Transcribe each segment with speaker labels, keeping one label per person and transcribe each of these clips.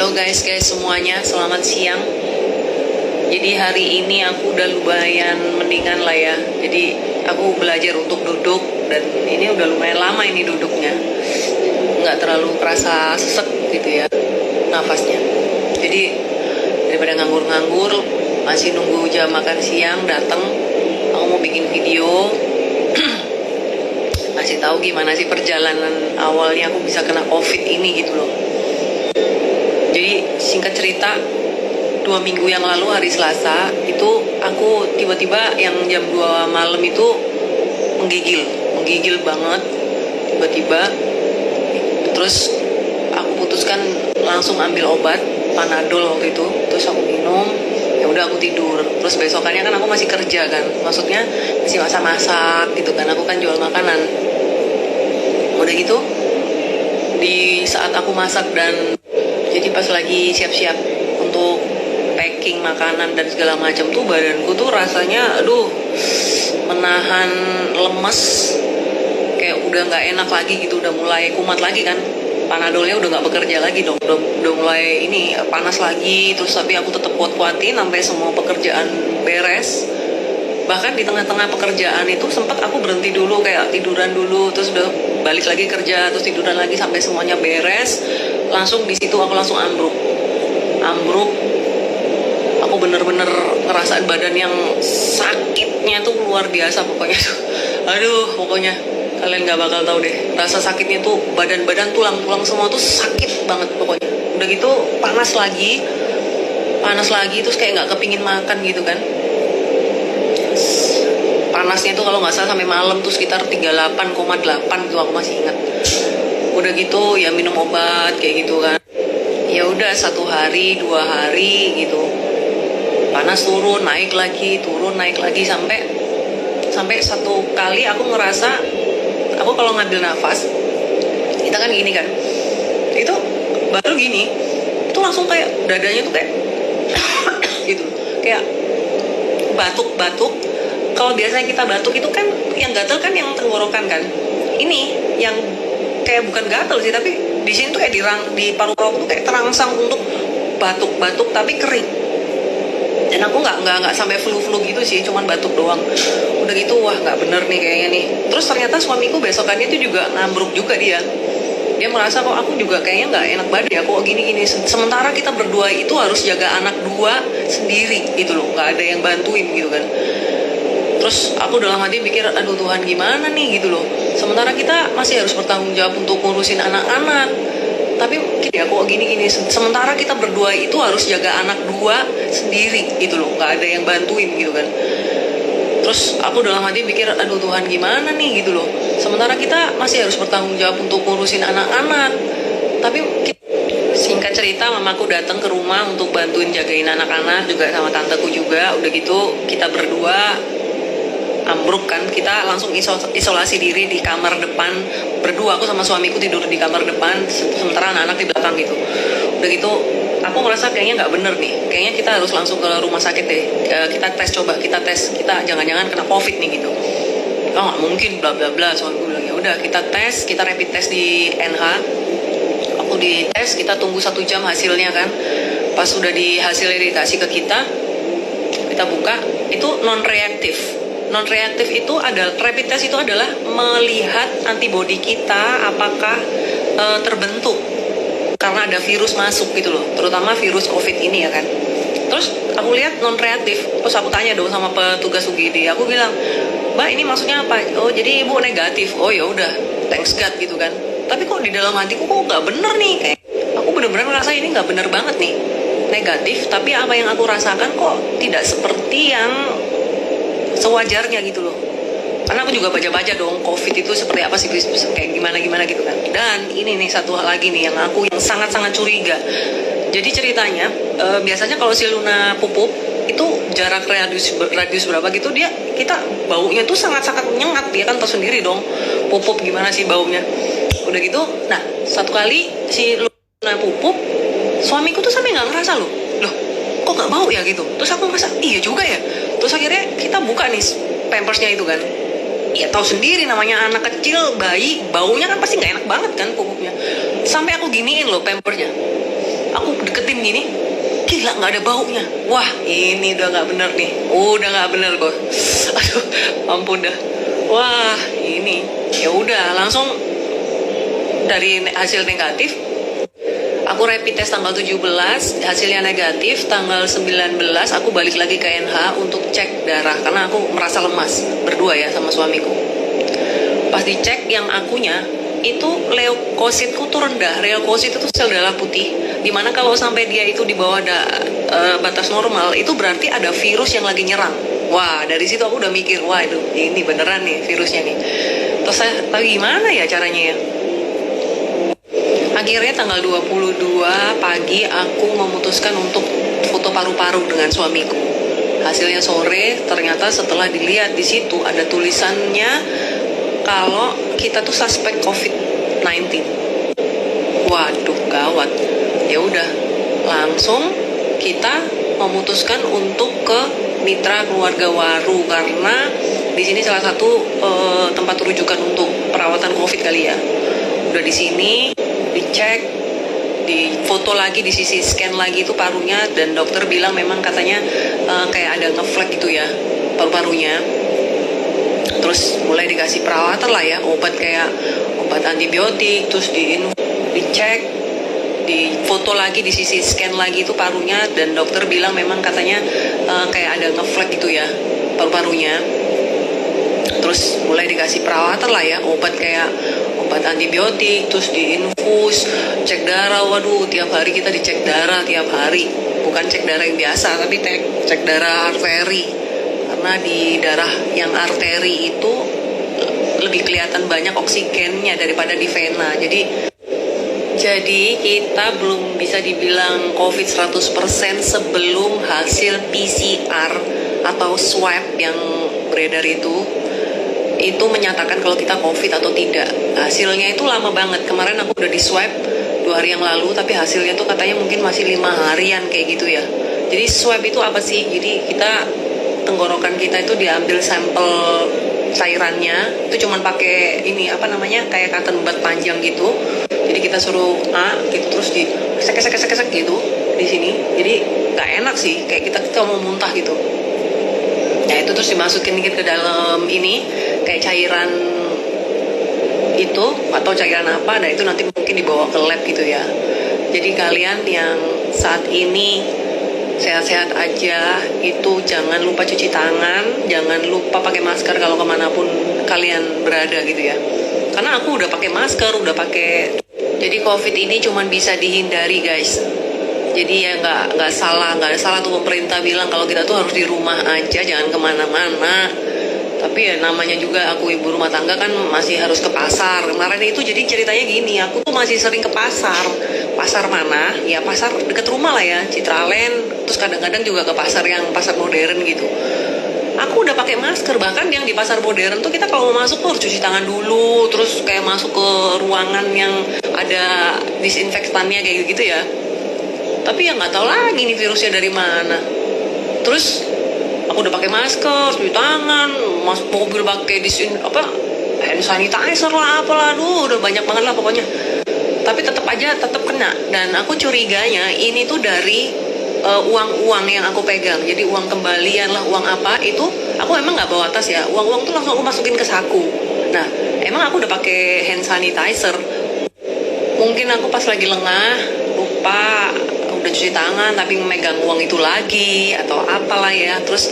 Speaker 1: Halo guys semuanya, selamat siang. Jadi hari ini aku udah lumayan mendingan lah ya. Jadi aku belajar untuk duduk dan ini udah lumayan lama ini duduknya. Nggak terlalu kerasa sesek gitu ya nafasnya. Jadi daripada nganggur-nganggur masih nunggu jam makan siang datang, aku mau bikin video kasih tahu gimana sih perjalanan awalnya aku bisa kena COVID ini gitu loh. Jadi singkat cerita, 2 minggu yang lalu hari Selasa itu aku tiba-tiba yang jam 2 malam itu menggigil banget tiba-tiba. Terus aku putuskan langsung ambil obat Panadol waktu itu, terus aku minum, ya udah aku tidur. Terus besokannya kan aku masih kerja kan, maksudnya masih masak-masak gitu kan, aku kan jual makanan. Udah gitu di saat aku masak dan jadi pas lagi siap-siap untuk packing makanan dan segala macam tuh badanku tuh rasanya menahan lemes, kayak udah nggak enak lagi gitu, udah mulai kumat lagi kan. Panadolnya udah nggak bekerja lagi dong, udah mulai ini panas lagi. Terus tapi aku tetap kuat-kuatin sampai semua pekerjaan beres. Bahkan di tengah-tengah pekerjaan itu sempat aku berhenti dulu, kayak tiduran dulu, terus udah balik lagi kerja, terus tiduran lagi sampai semuanya beres. Langsung di situ aku langsung ambruk. Aku bener-bener ngerasain badan yang sakitnya tuh luar biasa pokoknya tuh. Pokoknya kalian nggak bakal tahu deh rasa sakitnya tuh, badan tulang semua tuh sakit banget pokoknya. Udah gitu panas lagi terus kayak nggak kepingin makan gitu kan. Panasnya tuh kalau nggak salah sampai malam tuh sekitar 38,8 tuh, aku masih ingat. Udah gitu ya minum obat kayak gitu kan. Ya udah 1 hari 2 hari gitu, panas turun naik lagi sampai satu kali aku ngerasa, aku kalau ngambil nafas kita kan gini kan, itu baru gini itu langsung kayak dadanya tuh kayak gitu, kayak batuk. Kalau biasanya kita batuk itu kan yang gatel kan yang tenggorokan kan, ini yang kayak bukan gatel sih, tapi di sini tuh kayak di paru-paru tuh kayak terangsang untuk batuk tapi kering. Dan aku nggak sampai flu gitu sih, cuman batuk doang. Udah gitu wah nggak bener nih kayaknya nih. Terus ternyata suamiku besokannya itu juga ngambruk juga dia merasa kok aku juga kayaknya nggak enak badan ya, kok gini. Sementara kita berdua itu harus jaga anak 2 sendiri gitu loh, nggak ada yang bantuin gitu kan. Terus aku dalam hati mikir, aduh Tuhan gimana nih gitu loh. Sementara kita masih harus bertanggung jawab untuk ngurusin anak-anak. Tapi ya kok gini. Sementara kita berdua itu harus jaga anak 2 sendiri gitu loh, nggak ada yang bantuin gitu kan. Terus aku dalam hati mikir, aduh Tuhan gimana nih gitu loh. Sementara kita masih harus bertanggung jawab untuk ngurusin anak-anak. Tapi singkat cerita, mamaku datang ke rumah untuk bantuin jagain anak-anak juga sama tanteku juga. Udah gitu kita berdua ambruk kan, kita langsung isolasi diri di kamar depan berdua. Aku sama suamiku tidur di kamar depan, sementara anak-anak di belakang gitu. Udah gitu aku ngerasa kayaknya nggak bener nih, kayaknya kita harus langsung ke rumah sakit deh. Kita tes, kita jangan-jangan kena COVID nih gitu. Nggak mungkin bla bla bla, suamiku bilang. Ya udah kita tes, kita rapid test di NH. Aku dites, kita tunggu 1 jam hasilnya kan. Pas sudah hasilnya dikasih ke kita buka, itu non reaktif itu adalah, rapid test itu adalah melihat antibodi kita apakah terbentuk karena ada virus masuk gitu loh, terutama virus COVID ini ya kan. Terus aku lihat non reaktif, terus aku tanya dong sama petugas UGD, aku bilang, Mbak ini maksudnya apa? Oh jadi ibu negatif. Oh ya udah, thanks God gitu kan. Tapi kok di dalam hatiku kok nggak bener nih, kayak aku bener-bener ngerasa ini nggak bener banget nih, negatif. Tapi apa yang aku rasakan kok tidak seperti yang sewajarnya gitu loh. Karena aku juga baca-baca dong COVID itu seperti apa sih, kayak gimana gitu kan. Dan ini nih satu hal lagi nih yang sangat-sangat curiga. Jadi ceritanya biasanya kalau si Luna pupuk itu jarak radius berapa gitu, kita baunya tuh sangat-sangat nyengat. Dia kan tahu sendiri dong pupuk gimana sih baunya. Udah gitu, nah satu kali si Luna pupuk, suamiku tuh sampai nggak ngerasa loh kok nggak bau ya gitu. Terus aku ngerasa iya juga ya. Terus akhirnya kita buka nih pampersnya itu kan. Ya tahu sendiri namanya anak kecil, bayi, baunya kan pasti nggak enak banget kan pupuknya. Sampai aku giniin loh pampersnya. aku deketin gini, gila nggak ada baunya. Wah ini udah nggak bener nih, udah nggak bener kok. Aduh ampun dah. Wah ini ya udah langsung dari hasil negatif. Aku rapid test tanggal 17, hasilnya negatif. Tanggal 19 aku balik lagi ke NH untuk cek darah karena aku merasa lemas berdua ya sama suamiku. Pas dicek yang akunya itu leukositku tuh rendah. Leukosit itu sel darah putih, dimana kalau sampai dia itu di bawah batas normal itu berarti ada virus yang lagi nyerang. Wah dari situ aku udah mikir, wah ini beneran nih virusnya nih. Terus saya tahu gimana ya caranya ya. Akhirnya tanggal 22 pagi aku memutuskan untuk foto paru-paru dengan suamiku. Hasilnya sore, ternyata setelah dilihat di situ ada tulisannya kalau kita tuh suspek COVID-19. Waduh, gawat. Ya udah, langsung kita memutuskan untuk ke mitra keluarga Waru karena di sini salah satu tempat rujukan untuk perawatan COVID kali ya. Udah di sini dicek, di foto lagi, di CT scan lagi itu parunya, dan dokter bilang memang katanya kayak ada ngeflek gitu ya paru-parunya. Terus mulai dikasih perawatan lah ya, obat antibiotik, terus dicek, di foto lagi, di CT scan lagi itu parunya, dan dokter bilang memang katanya kayak ada ngeflek gitu ya paru-parunya. Terus mulai dikasih perawatan lah ya, obat antibiotik, terus diinfus, cek darah. Waduh, tiap hari kita dicek darah tiap hari. Bukan cek darah yang biasa, tapi cek darah arteri. Karena di darah yang arteri itu lebih kelihatan banyak oksigennya daripada di vena. Jadi kita belum bisa dibilang COVID 100% sebelum hasil PCR atau swab yang beredar itu menyatakan kalau kita COVID atau tidak. Hasilnya itu lama banget. Kemarin aku udah di swab 2 hari yang lalu, tapi hasilnya tuh katanya mungkin masih 5 harian kayak gitu ya. Jadi swab itu apa sih? Jadi tenggorokan kita itu diambil sampel cairannya, itu cuman pakai kayak cotton bud panjang gitu. Jadi kita suruh gitu, terus di kesek gitu di sini. Jadi nggak enak sih, kayak kita mau muntah gitu. Nah itu terus dimasukin dikit ke dalam kayak cairan itu atau cairan apa, nah itu nanti mungkin dibawa ke lab gitu ya. Jadi kalian yang saat ini sehat-sehat aja, itu jangan lupa cuci tangan, jangan lupa pakai masker kalau kemanapun kalian berada gitu ya. Karena aku udah pakai masker, jadi COVID ini cuman bisa dihindari guys. Jadi ya nggak salah tuh pemerintah bilang kalau kita tuh harus di rumah aja, jangan kemana-mana. Tapi ya namanya juga aku ibu rumah tangga kan masih harus ke pasar. Kemarin itu jadi ceritanya gini, aku tuh masih sering ke pasar. Pasar mana? Ya pasar deket rumah lah ya, Citraland. Terus kadang-kadang juga ke pasar modern gitu. Aku udah pakai masker, bahkan yang di pasar modern tuh kita kalau mau masuk tuh harus cuci tangan dulu, terus kayak masuk ke ruangan yang ada disinfektannya kayak gitu ya. Tapi ya nggak tahu lagi nih virusnya dari mana. Terus aku udah pakai masker, cuci tangan, masuk mobil pakai hand sanitizer lah, apalah, udah banyak banget lah pokoknya. Tapi tetap kena. Dan aku curiganya ini tuh dari uang-uang yang aku pegang. Jadi uang kembalian lah, uang apa itu, aku emang nggak bawa tas ya. Uang-uang tuh langsung aku masukin ke saku. Nah, emang aku udah pakai hand sanitizer. Mungkin aku pas lagi lengah, lupa, udah cuci tangan tapi memegang uang itu lagi atau apalah ya. Terus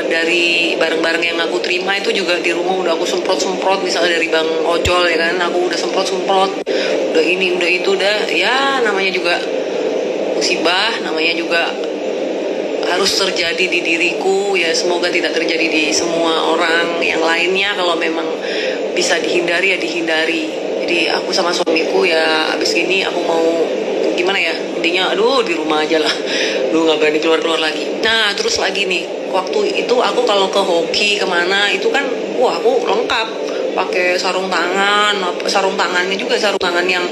Speaker 1: dari barang-barang yang aku terima itu juga di rumah udah aku semprot misalnya dari bang ojol ya kan, aku udah semprot udah ini udah itu udah ya, namanya juga musibah, namanya juga harus terjadi di diriku ya, semoga tidak terjadi di semua orang yang lainnya. Kalau memang bisa dihindari ya dihindari. Jadi aku sama suamiku ya abis gini aku mau gimana ya, intinya di rumah aja lah, nggak berani keluar lagi. Nah terus lagi nih, waktu itu aku kalau ke hoki kemana itu kan aku lengkap pakai sarung tangannya juga sarung tangan yang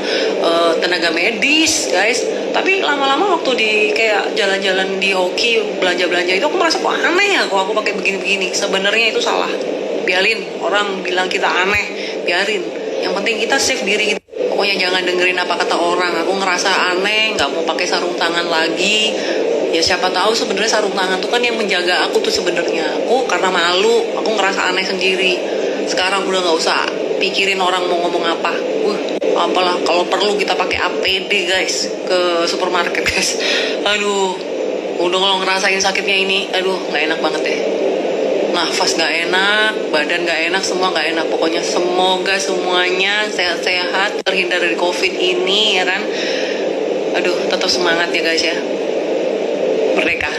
Speaker 1: tenaga medis guys. Tapi lama-lama waktu di kayak jalan-jalan di hoki, belanja itu aku merasa kok aneh ya kalau aku pakai begini-begini. Sebenarnya itu salah, biarin orang bilang kita aneh, biarin, yang penting kita save diri kita. pokoknya jangan dengerin apa kata orang. Aku ngerasa aneh, nggak mau pakai sarung tangan lagi. Ya siapa tahu sebenarnya sarung tangan tuh kan yang menjaga aku tuh sebenarnya. Aku karena malu, aku ngerasa aneh sendiri. Sekarang udah nggak usah pikirin orang mau ngomong apa. Apalah kalau perlu kita pakai APD guys ke supermarket guys. Aduh, udah kalau ngerasain sakitnya ini, aduh nggak enak banget deh. Nafas gak enak, badan gak enak, semua gak enak. Pokoknya semoga semuanya sehat-sehat, terhindar dari COVID ini ya kan. Aduh, tetap semangat ya guys ya. Merdeka.